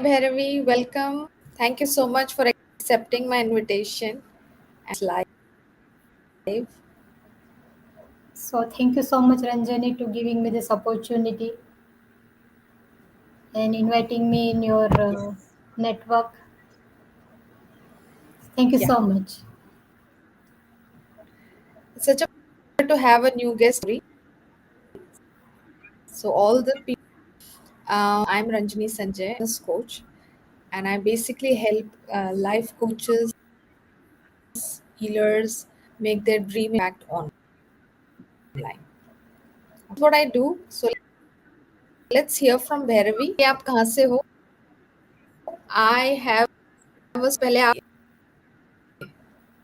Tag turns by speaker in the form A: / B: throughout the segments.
A: Bhairavi, welcome. Thank you so much for accepting my invitation and live.
B: So thank you so much, Ranjani, to giving me this opportunity and inviting me in your
A: Yes.
B: network. Thank you
A: Yeah.
B: so much.
A: It's such a pleasure to have a new guest. So all the people, I'm Ranjani Sanjay, business coach, and I basically help life coaches, healers make their dream impact online. That's what I do. So let's hear from Bhairavi. आप कहाँ से हो? I have पहले आप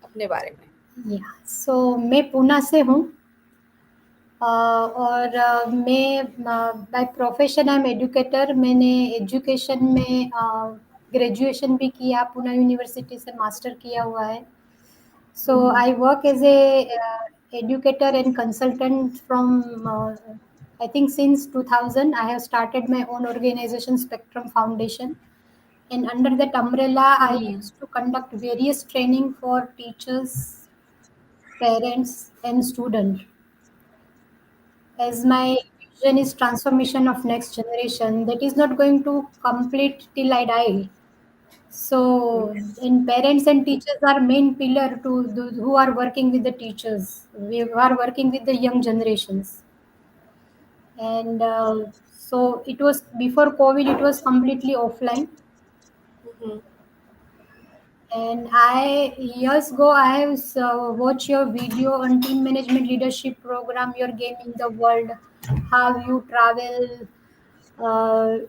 A: अपने बारे में.
B: या सो मैं पूना से हूँ और मैं by profession I am educator. मैंने एजुकेशन में ग्रेजुएशन भी किया, पूना यूनिवर्सिटी से मास्टर किया हुआ है. So
A: Mhm.
B: I work as a educator and consultant from I think since 2000. I have started my own organization, Spectrum Foundation, and under that umbrella, I
A: Mhm.
B: used to conduct various training for teachers, parents, and students. As my vision is transformation of next generation, that is not going to complete till I die. So,
A: Yes.
B: and parents and teachers are main pillar to who are working with the teachers. We are working with the young generations, and so it was before COVID. It was completely offline,
A: Mhm.
B: and I years ago I have watched your video on team management leadership program. Your game in the world, how you travel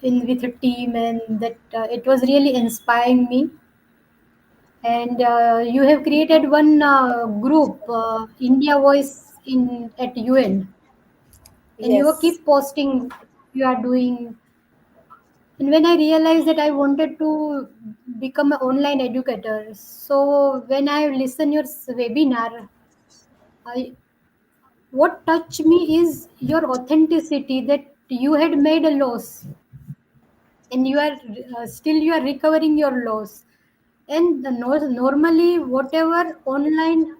B: in with a team, and that it was really inspiring me. And you have created one group, India Voice in at UN, and you
A: Yes.
B: keep posting what you are doing. And when I realized that I wanted to become an online educator, so when I listen your webinar, I, what touched me is your authenticity, that you had made a loss and you are still you are recovering your loss. And normally whatever online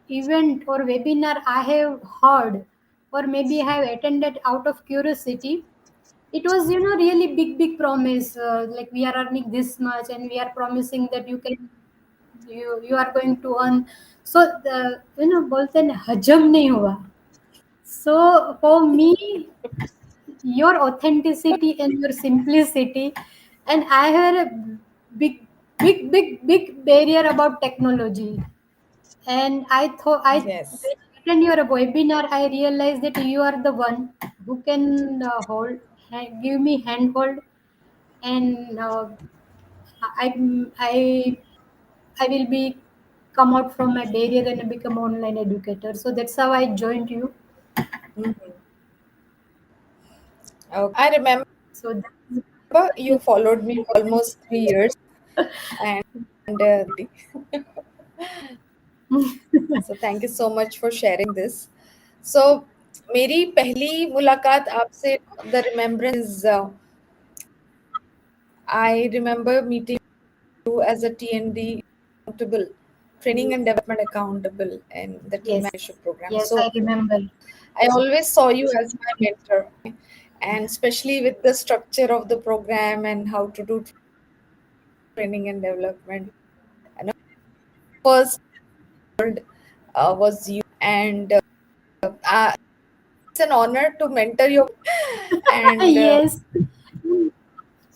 B: event or webinar I have heard or maybe I have attended out of curiosity, it was really big promise, like we are earning this much and we are promising that you are going to earn. So बोलते हैं ना, हजम नहीं हुआ. So for me, your authenticity and your simplicity, and I had a big barrier about technology. And I thought I
A: Yes.
B: when I attend your webinar, I realized that you are the one who can give me handhold, and i i I will be come out from my barrier and become online educator. So that's how I joined you.
A: Mhm. Okay. I remember
B: So that's
A: you followed me for almost 3 years, and uh, so thank you so much for sharing this. So मेरी पहली मुलाकात आपसे, the remembrance is I remember meeting you as a TND accountable, training and development accountable, and the team
B: yes,
A: mentorship program.
B: yes, I
A: So
B: remember.
A: I always saw you as my mentor, and especially with the structure of the program and how to do training and development. And first was you, and it's an honor to mentor you. And
B: Yes.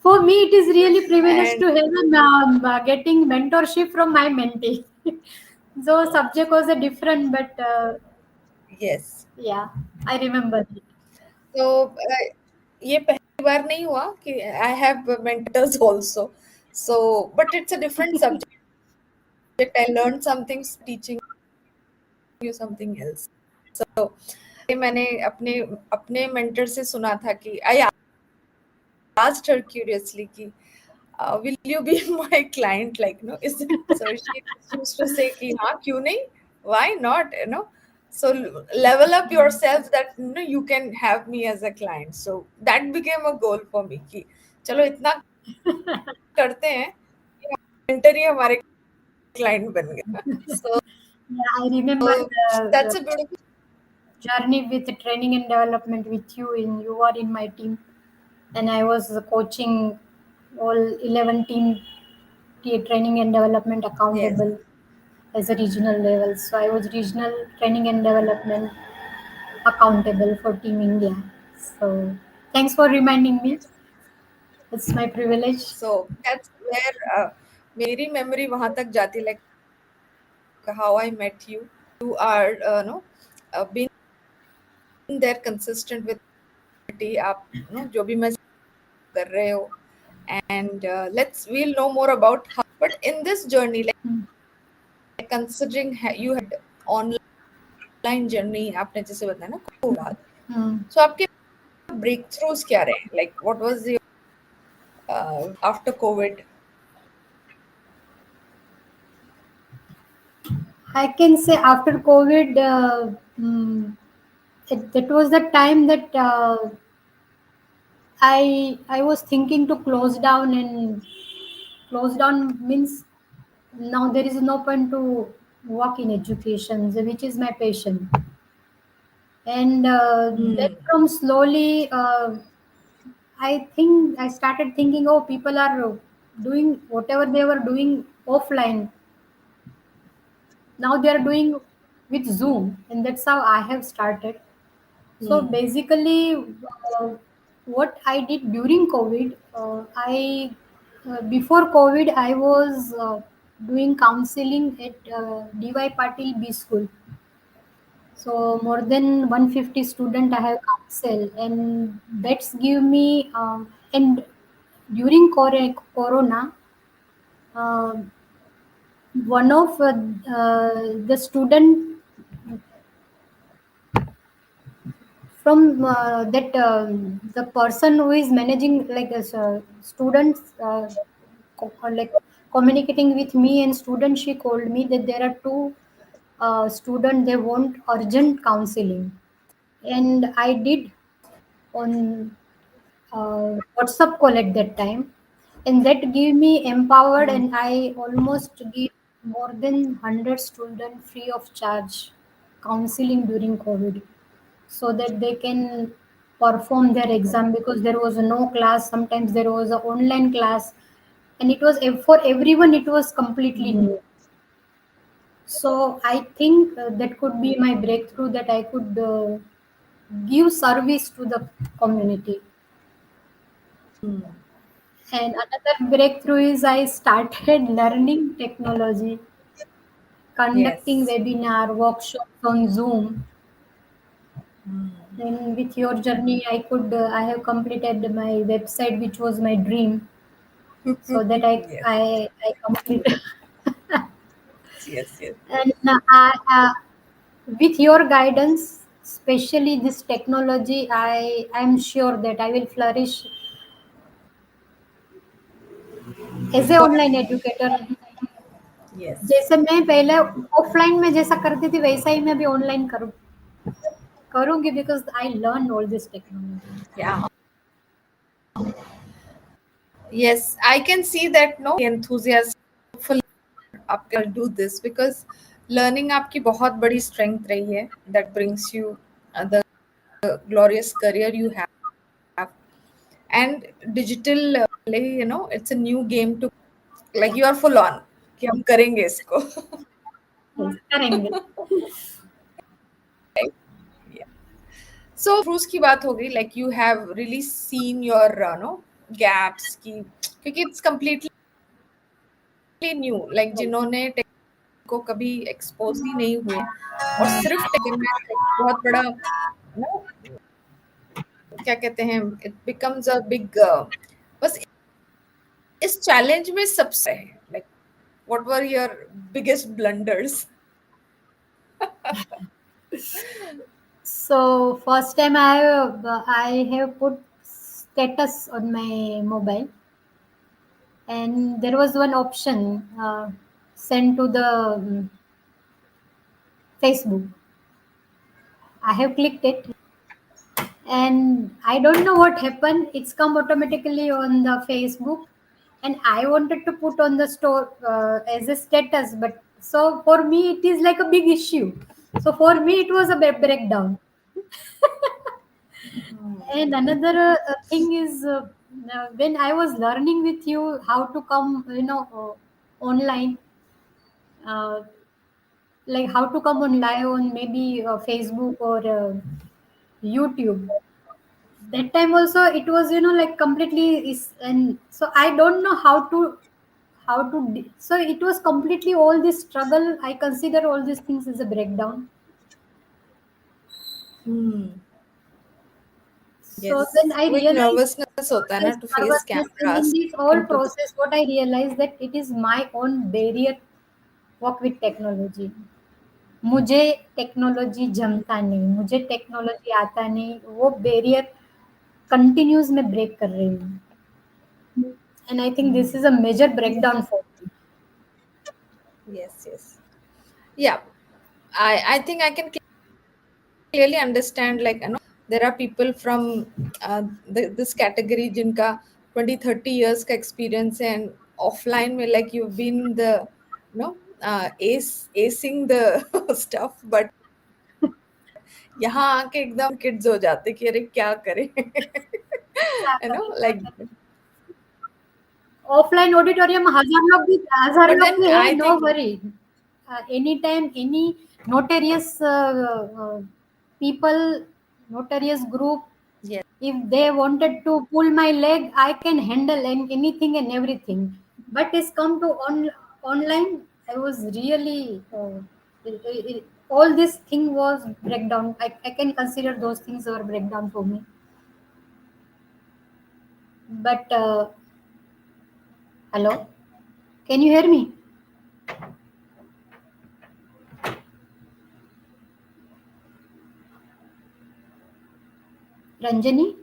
B: For me, it is really privilege
A: and
B: to have getting mentorship from my mentee. So subject was a different, but
A: yes,
B: yeah, I remember it.
A: तो ये पहली बार नहीं हुआ कि I have mentors also. So, but it's a different subject. I learned something teaching you something else. So, ये मैंने अपने अपने mentor से सुना था कि I asked her curiously कि will you be my client, like, is it? So she used to say कि हाँ क्यों नहीं, why not, so level up yourself that you can have me as a client. So that became a goal for me कि चलो इतना करते हैं कि मेंटर ही हमारे क्लाइंट बन गए। सो
B: Yeah, I remember the
A: that's a beautiful.
B: journey with training and development with you. In you are in my team, and I was coaching all 11 team training and development
A: yes.
B: accountable as a regional level. So I was regional training and development accountable for Team India. So thanks for reminding me.
A: Yes.
B: It's my privilege.
A: So that's where मेरी memory वहां तक जाती, like how I met you. You are know being there consistent with आप know जो भी मैं कर रहे हो, and let's we'll know more about how, but in this journey, like
B: Hmm.
A: considering you had online journey आपने जैसे बताया ना को बाद,
B: Hmm.
A: so आपके ब्रेक थ्रूज क्या रहे, like what was the after COVID?
B: I can say after COVID, that was the time that I was thinking to close down, and close down means now there is no point to work in education, which is my passion. And then
A: Hmm.
B: from slowly, I think I started thinking, oh, people are doing whatever they were doing offline. Now they are doing with Zoom, and that's how I have started. So
A: Hmm.
B: basically, what I did during COVID, I before COVID, I was doing counseling at DY Patil B School. So more than 150 student I have counseled, and that's give me and during Corona, uh, one of the student from that the person who is managing like students like communicating with me and students, she called me that there are two students they want urgent counseling, and I did on WhatsApp call at that time, and that gave me empowered,
A: Hmm.
B: and I almost give more than 100 students free of charge counseling during COVID, so that they can perform their exam, because there was no class. Sometimes there was an online class, and it was for everyone. It was completely
A: Hmm.
B: new. So I think that could be my breakthrough, that I could give service to the community.
A: Hmm.
B: And another breakthrough is I started learning technology, conducting
A: Yes.
B: webinar workshops on Zoom.
A: Hmm.
B: And with your journey, I have completed my website, which was my dream. So that
A: Yes.
B: I completed.
A: Yes. Yes.
B: And with your guidance, especially this technology, I'm sure that I will flourish as a online educator.
A: Yes.
B: जैसे मैं पहले offline में जैसा करती थी, वैसा ही मैं भी ऑनलाइन करूँगी, because I learn all this technology.
A: Yeah. Yes, I can see that, no enthusiasm. Hopefully आप can do this because learning आपकी बहुत बड़ी स्ट्रेंथ रही है, that brings you the glorious career you have, and digital you know it's a new game to, like you are full on कि हम करेंगे इसको।
B: करेंगे.
A: सो फ्रूट्स की बात हो गई, like you have really seen your know gaps की, क्योंकि इट्स कम्प्लीटली न्यू, लाइक जिन्होंने tech को कभी एक्सपोज ही नहीं हुए और सिर्फ टेक में एक बहुत बड़ा नो क्या कहते हैं, इट बिकम्स अ बिग, बस इस चैलेंज में सबसे like what were your biggest blunders?
B: So first time I have put status on my mobile, and there was one option sent to the Facebook. I have clicked it, and I don't know what happened. It's come automatically on the Facebook, and I wanted to put on the store as a status, but so for me it is like a big issue. So for me it was a breakdown. And another thing is when I was learning with you how to come, online, uh, like how to come on live on maybe Facebook or YouTube. That time also it was, like completely is, and so I don't know so it was completely all this struggle. I consider all these things as a breakdown.
A: Hmm.
B: So then
A: Yes,
B: I
A: वो एक
B: realized,
A: nervousness होता है ना
B: yes,
A: to face
B: nervousness, and in
A: cameras,
B: this whole
A: talking to the.
B: process, what I realized that it is my own barrier work with technology. मुझे technology जमता नहीं, मुझे technology आता नहीं, वो बैरियर कंटिन्यूस में ब्रेक कर रही हूँ. And I think this is a major breakdown for me.
A: Yes, yes. Yeah, I think I can clearly understand, like, there are people from this category जिनका 20-30 years का experience है, and offline में like you've been the, acing the stuff, but यहाँ आके एकदम kids हो जाते कि अरे क्या करें.
B: क्या करें, क्या
A: Like,
B: करें. ऑफलाइन ऑडिटोरियम हजार
A: but
B: लोग
A: then
B: भी है,
A: I
B: no
A: think
B: worry. Any time any notorious people, notorious group,
A: yes.
B: if they wanted to pull my leg, I can handle anything and everything. But it's come to online, I was really all this thing was breakdown. I can consider those things were breakdown for me. But hello, can you hear me, Ranjani?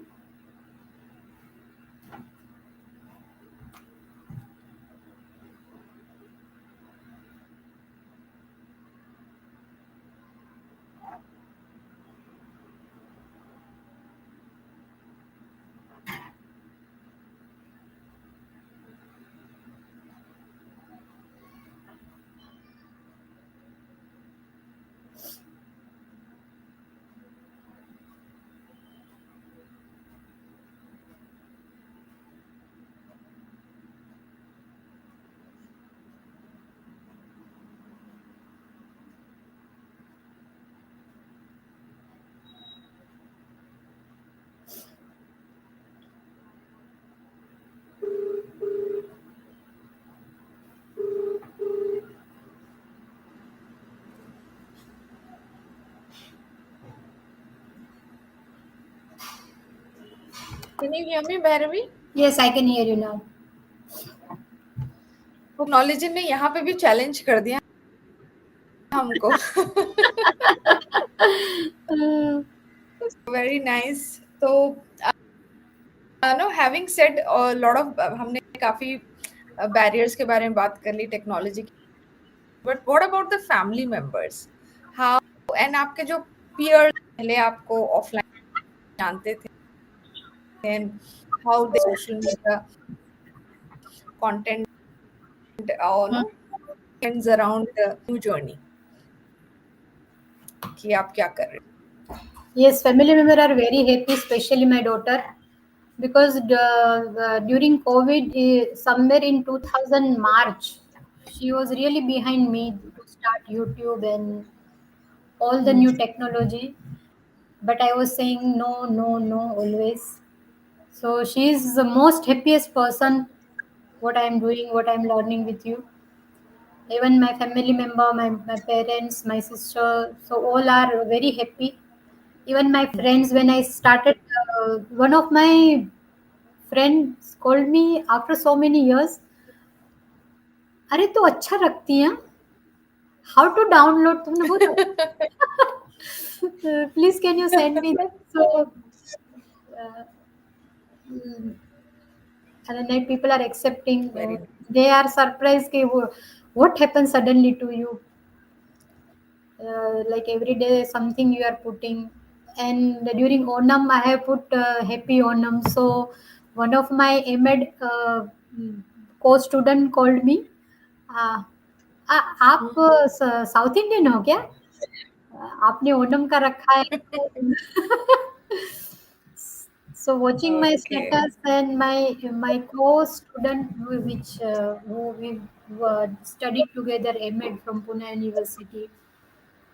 A: Can you hear me, Bhairavi?
B: Yes, I can hear you now.
A: Technology ने यहाँ पे भी challenge कर दिया हमको.
B: uh,
A: very nice. तो no having said lot of, हमने काफी बैरियर्स के बारे में बात कर ली टेक्नोलॉजी की, but what about the family members, how, and आपके जो पीयर्स पहले आपको ऑफलाइन जानते थे, and how they social media content और no trends around the new journey, कि आप क्या कर रहे
B: yes, family member are very happy, especially my daughter, because during COVID, somewhere in 2000 March, she was really behind me to start YouTube and all the
A: हो.
B: new technology. But I was saying no, no, no, always. So she is the most happiest person. What I am doing, what I am learning with you. Even my family member, my parents, my sister, so all are very happy. Even my friends, when I started, one of my friends called me after so many years. अरे तो अच्छा रखती हैं, how to download तुमने बोला, please can you send me that. So and then people are accepting,
A: very.
B: they are surprised कि what happened suddenly to you, like every day something you are putting. And during Onam I have put happy Onam. So one of my Ahmed को student called me, आप south Indian हो क्या? आपने ओणम का रखा है तो so watching my
A: Okay.
B: status and my co-student which who we studied together MAd from Pune University.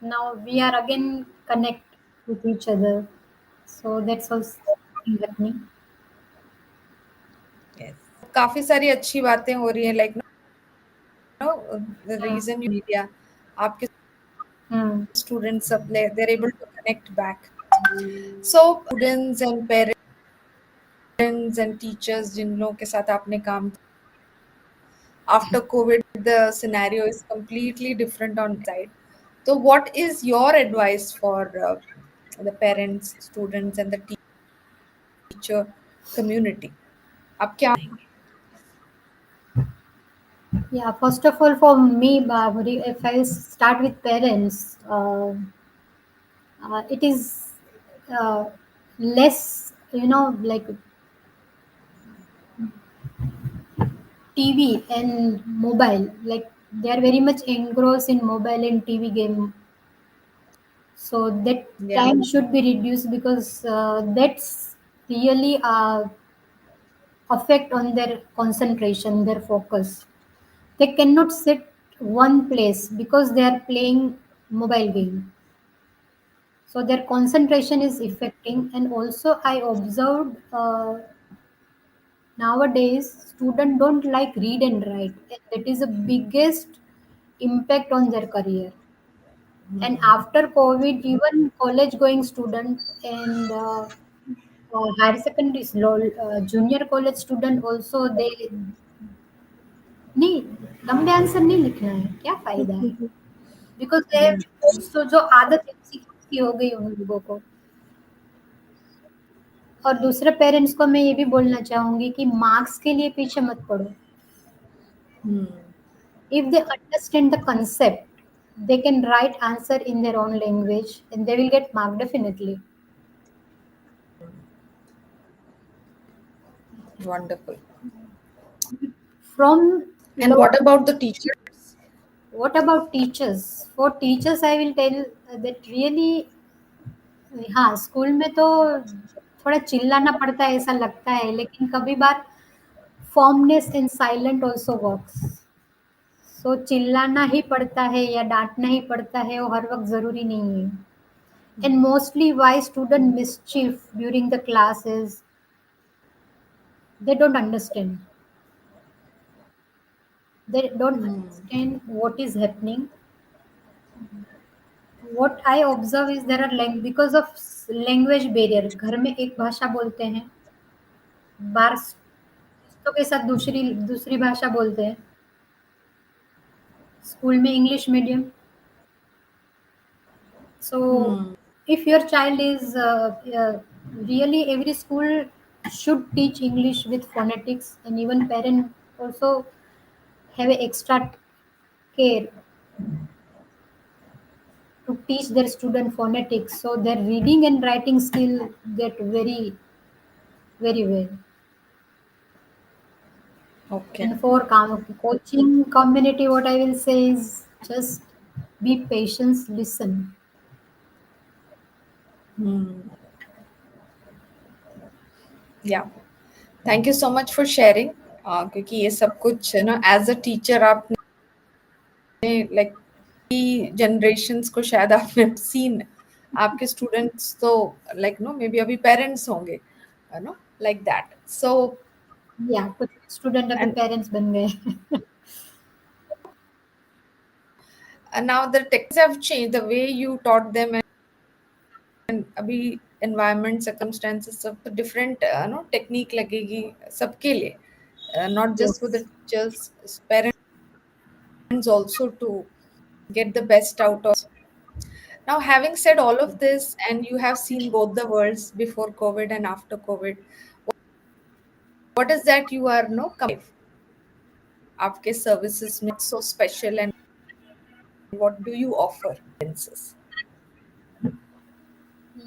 B: Now we are again connect with each other. So that's also happening.
A: Yes. काफी सारी अच्छी बातें हो रही है, like know the
B: Yeah.
A: Reason media आपके
B: Hmm.
A: Students सब they're able to connect back. So students and parents and teachers जिन लोगों के साथ आपने काम, after COVID the scenario is completely different on side. So what is your advice for the parents, students and the teacher community? आप क्या?
B: Yeah, first of all, for me, Baburi, if I start with parents, it is uh, less, like TV and mobile. Like they are very much engrossed in mobile and TV game. So that
A: Yeah.
B: time should be reduced because that's really affect on their concentration, their focus. They cannot sit one place because they are playing mobile game. So their concentration is affecting. And also I observed nowadays students don't like read and write. That is the biggest impact on their career. And after COVID, even college going student and higher secondary junior college student also, they नहीं, लंबे answer नहीं लिखना है, क्या फायदा है? Because they सो जो आदत की हो गई उन लोगों को। और दूसरे पेरेंट्स को मैं ये भी बोलना चाहूंगी कि मार्क्स के लिए पीछे मत पड़ो।
A: Hmm.
B: If they understand the concept, they can write answer in their own language and they will get mark definitely.
A: Wonderful.
B: From
A: And
B: low,
A: what about the teachers?
B: what about teachers? For teachers, I will tell that really, हाँ, school में तो थोड़ा चिल्लाना पड़ता है ऐसा लगता है, लेकिन कभी बार firmness and silent also works. So चिल्लाना ही पड़ता है या डांटना ही पड़ता है, वो हर वक्त जरूरी नहीं है। And mostly why student mischief during the classes, they don't understand, they don't understand what is happening. What I observe is there are because of language barrier, घर में एक भाषा बोलते हैं, बाहर दोस्तों के साथ दूसरी दूसरी भाषा बोलते हैं, स्कूल में English medium. So
A: Hmm.
B: if your child is really, every school should teach English with phonetics, and even parent also have a extra care to teach their student phonetics, so their reading and writing skill get very very well.
A: Okay.
B: And for coaching community, what I will say is just be patient, listen.
A: Hmm. Yeah. Thank you so much for sharing. क्योंकि ये सब कुछ है ना, as a teacher आपने like generations को शायद आपने सीन, आपके स्टूडेंट्स तो लाइक नो मे बी अभी पेरेंट्स होंगे, नो लाइक दैट। सो
B: या कुछ स्टूडेंट अभी
A: एंड
B: पेरेंट्स बन गए।
A: Now the techs have change the way you taught them, and अभी एनवायरनमेंट सर्कमस्टेंसेस सब तो डिफरेंट नो टेक्निक लगेगी सबके लिए, not just for the
B: Yes.
A: teachers, parents also to get the best out of. Now, having said all of this, and you have seen both the worlds before COVID and after COVID, what is that you are no आपके services में so special, and what do you offer?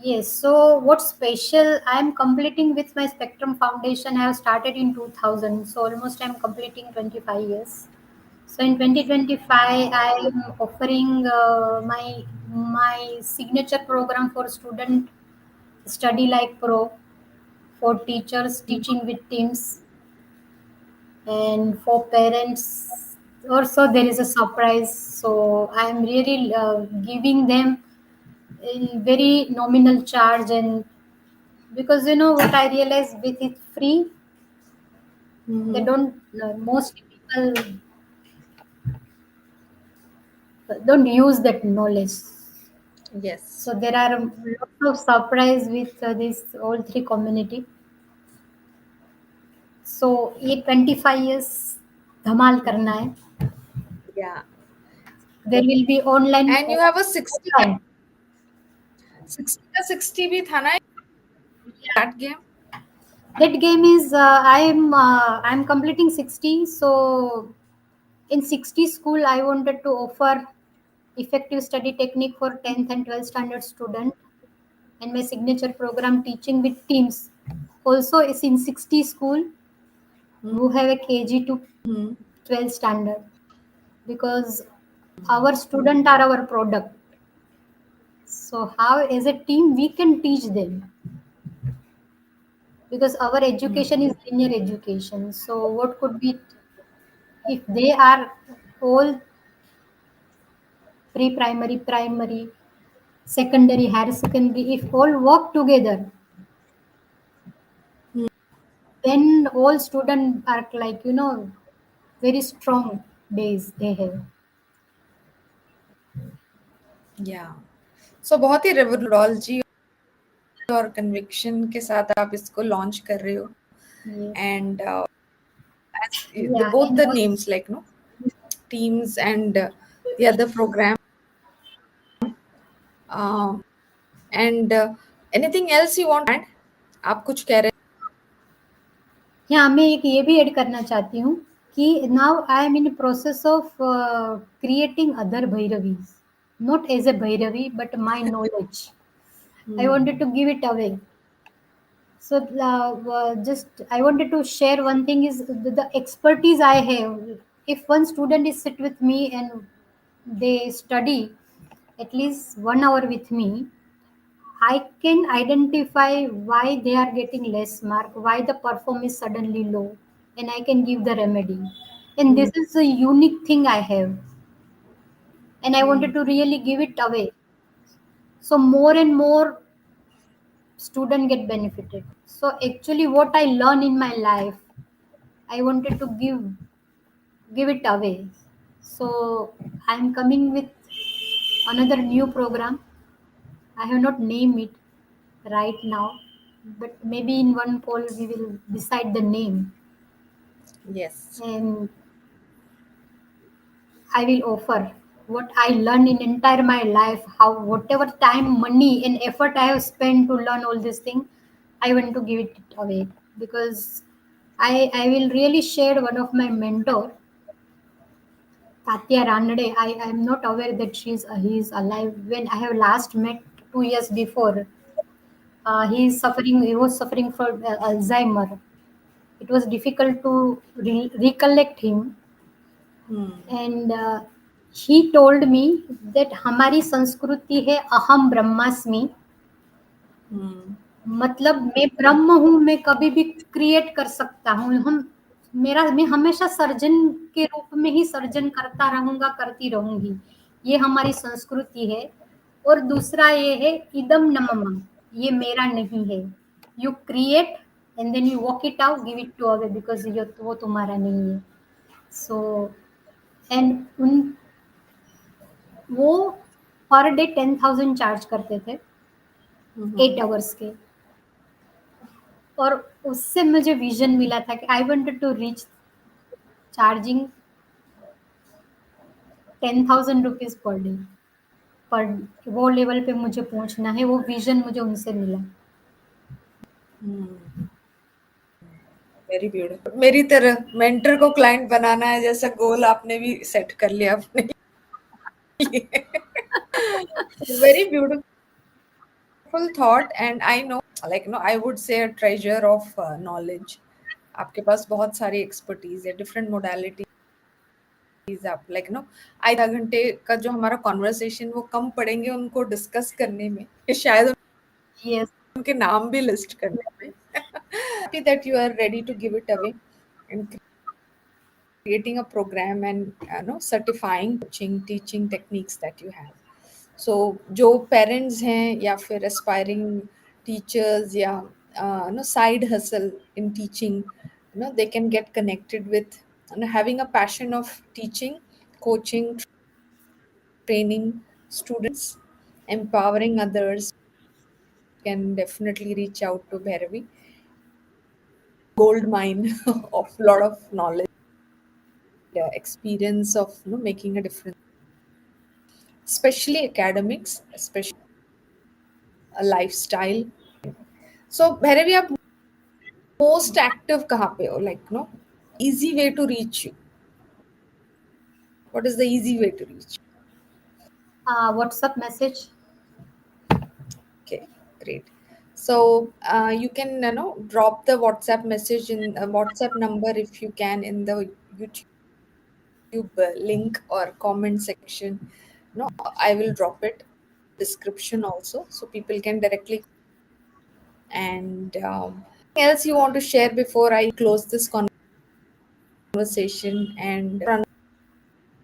B: Yes, so what's special? I'm completing with my Spectrum Foundation. I have started in 2000, so almost I'm completing 25 years. So in 2025, I am offering my signature program for student study like pro, for teachers teaching with teams, and for parents. Also, there is a surprise. So I am really giving them in very nominal charge, and because you know what I realized, with it free, they
A: Mm-hmm.
B: don't most people don't use that knowledge.
A: Yes.
B: So there are lots of surprise with this all three community. So ये 25 years धमाल करना है.
A: Yeah.
B: There will be online.
A: And you have a 60
B: Offline.
A: 60 का 60 भी था ना that game?
B: That game is I'm completing 60. So in 60 school I wanted to offer effective study technique for 10th and 12th standard student, and my signature program teaching with teams also is in 60 school who have a KG to
A: Mm-hmm.
B: 12th standard, because our student are our product. So how as a team we can teach them, because our education is linear education. So what could be if they are all pre-primary, primary, secondary, higher secondary, if all work together, then all students are like, very strong days they have.
A: Yeah. So बहुत ही रेवोलॉजी और conviction के साथ आप इसको launch कर रहे हो.
B: Yes.
A: And as the
B: Yeah,
A: both
B: and
A: the
B: also,
A: names like no teams and the other program, uh, and anything else you want to add? आप कुछ कह रहे
B: yeah, मैं एक ये भी ऐड करना चाहती हूँ कि now I am in process of creating other Bhairavis, not as a bhairavi but my knowledge. I
A: Hmm.
B: wanted to give it away. So just I wanted to share one thing is the expertise I have. If one student is sit with me and they study at least 1 hour with me, I can identify why they are getting less mark, why the perform is suddenly low, and I can give the remedy. And this
A: Hmm.
B: is a unique thing I have, and I
A: Hmm.
B: wanted to really give it away. So more and more student get benefited. So actually, what I learn in my life, I wanted to give it away. So I'm coming with another new program. I have not named it right now, but maybe in one call we will decide the name,
A: Yes.
B: and I will offer what I learned in entire my life, how whatever time, money, and effort I have spent to learn all these things, I want to give it away, because I will really share one of my mentor, Tatya Ranade. I am not aware that he is alive. When I have last met 2 years before, he was suffering from Alzheimer. It was difficult to recollect him,
A: Hmm.
B: and he told me that हमारी संस्कृति है अहम ब्रह्मास्मि.
A: Hmm.
B: मतलब मैं ब्रह्म हूँ, मैं कभी भी क्रिएट कर सकता हूँ. मैं हमेशा सर्जन के रूप में ही सर्जन करता रहूंगा, करती रहूंगी. ये हमारी संस्कृति है. और दूसरा ये है इदम न मम, ये मेरा नहीं है. You create and then you walk it out, give it to away, because ये वो तुम्हारा नहीं है. सो एंड उन वो पर डे 10,000 चार्ज करते थे,
A: Hmm.
B: 8 आवर्स के. और उससे मुझे विजन मिला था कि I wanted to reach charging 10,000 rupees per day. पर वो लेवल पे मुझे पहुंचना है, वो विजन मुझे उनसे मिला.
A: Hmm. Very beautiful. मेरी तरह मेंटर को क्लाइंट बनाना है जैसा गोल आपने भी सेट कर लिया अपने लिए. Very beautiful full thought, and I know, like, I would say a treasure of knowledge. आपके पास बहुत सारी एक्सपर्टीज है, डिफरेंट मोडालिटीज। आप लाइक आधा घंटे का जो हमारा कॉन्वर्सेशन वो कम पड़ेंगे उनको डिस्कस करने में, शायद
B: Yes.
A: उनके नाम भी लिस्ट करने में। Happy that you are ready to give it away and creating a program and certifying teaching techniques that you have. So जो पेरेंट्स हैं या फिर एस्पायरिंग टीचर्स या side hustle in teaching, they can get connected with having a passion of teaching, coaching, training students, empowering others, can definitely reach out to Bhairavi. Gold mine of lot of knowledge, experience of making a difference, especially academics, especially a lifestyle. So Bhairavi, आप most active कहाँ पे हो? Like easy way to reach you. What is the easy way to reach?
B: WhatsApp message.
A: Okay, great. So you can drop the WhatsApp message in WhatsApp number if you can in the YouTube link or comment section. I will drop it description also, so people can directly. And else you want to share before I close this conversation, and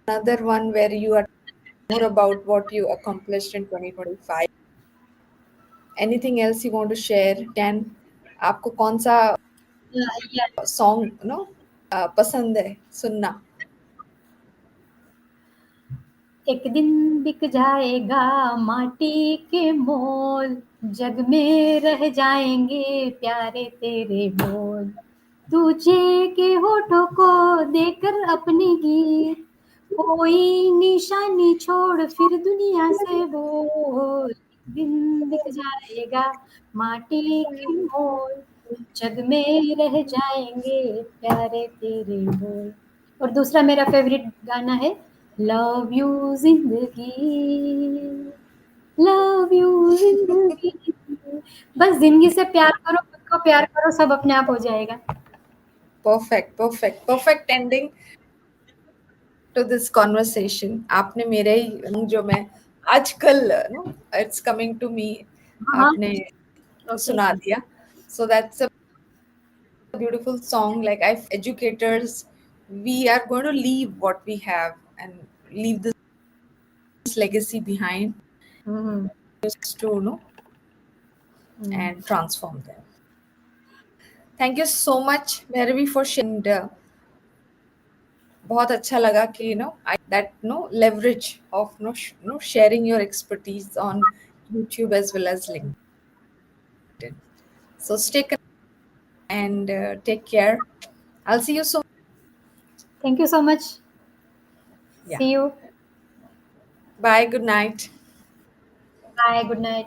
A: another one where you are more about what you accomplished in 2025? Anything else you want to share? Can आपको कौन सा
B: Yeah.
A: Song पसंद है सुनना?
B: एक दिन बिक जाएगा माटी के मोल, जग में रह जाएंगे प्यारे तेरे बोल। तुझे के होठों को देकर अपने गीत, कोई निशानी छोड़ फिर दुनिया से बोल। एक दिन बिक जाएगा माटी के मोल, जग में रह जाएंगे प्यारे तेरे बोल। और दूसरा मेरा फेवरेट गाना है, लव यू जिंदगी, लव यू जिंदगी। बस जिंदगी से प्यार करो, खुद को प्यार करो, सब अपने आप हो जाएगा।
A: Perfect perfect perfect ending to this conversation. आपने मेरे ही जो मैं आजकल इट्स कमिंग टू मी,
B: हाँ,
A: आपने
B: ओके।
A: सुना दिया। So that's a beautiful song. Like, I educators, we are going to leave what we have and leave this legacy behind
B: hmm,
A: just to
B: hmm.
A: and transform them. Thank you so much, Bhairavi, for sharing. बहुत अच्छा लगा कि that leverage of sharing your expertise on YouTube as well as LinkedIn. So stay connected and take care. I'll see you soon.
B: Thank you so much.
A: Yeah.
B: See you.
A: Bye. Good night.
B: Bye, good night.